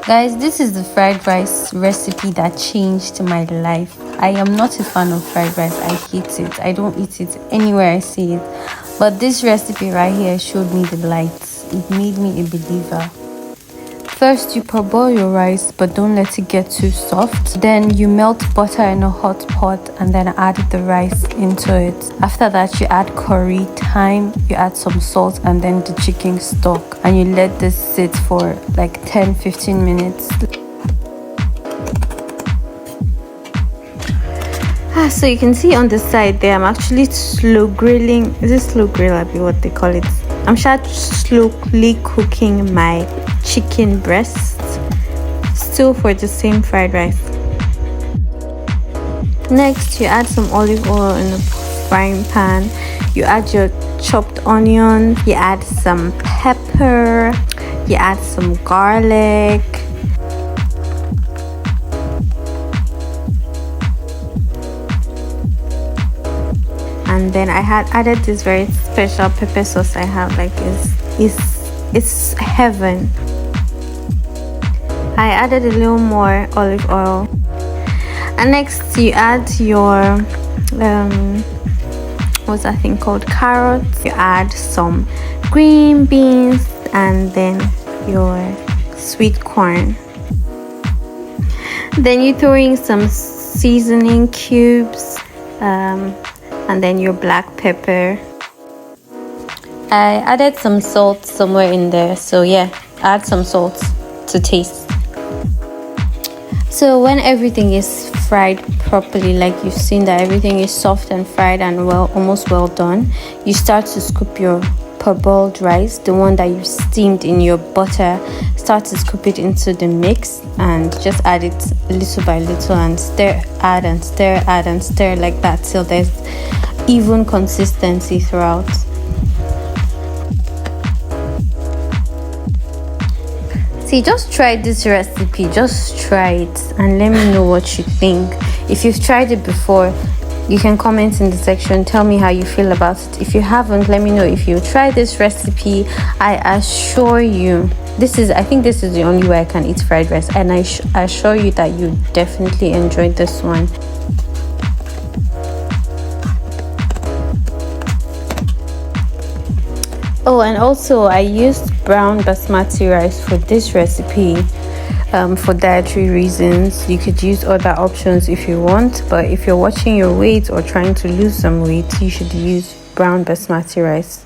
Guys, this is the fried rice recipe that changed my life. I am not a fan of fried rice. I hate it. I don't eat it anywhere I see it. But this recipe right here showed me the light. It made me a believer. First, you parboil your rice, but don't let it get too soft. Then you melt butter in a hot pot and then add the rice into it. After that, you add curry, thyme, you add some salt and then the chicken stock. And you let this sit for like 10-15 minutes. So you can see on the side there, I'm actually slow grilling. Is it slow grill? I be what they call it. I'm slowly cooking my chicken breast, still for the same fried rice. Next, you add some olive oil in a frying pan. You add your chopped onion. You add some pepper. You add some garlic. And then I had added this very special pepper sauce I have. Like it's heaven. I added a little more olive oil. And next you add your what's that thing called, carrots. You add some green beans and then your sweet corn. Then you throw in some seasoning cubes, and then your black pepper. I added some salt somewhere in there, so yeah, add some salt to taste. So when everything is fried properly, like you've seen that everything is soft and fried and almost well done, you start to scoop your parboiled rice, the one that you steamed in your butter. Start to scoop it into the mix and just add it little by little and stir, add and stir, add and stir like that till there's even consistency throughout. See, just try this recipe, just try it and let me know what you think. If you've tried it before, you can comment in the section, tell me how you feel about it. If you haven't, let me know. If you try this recipe, I assure you, I think this is the only way I can eat fried rice, and I assure you that you definitely enjoyed this one. Oh, and also I used brown basmati rice for this recipe for dietary reasons. You could use other options if you want, but if you're watching your weight or trying to lose some weight, you should use brown basmati rice.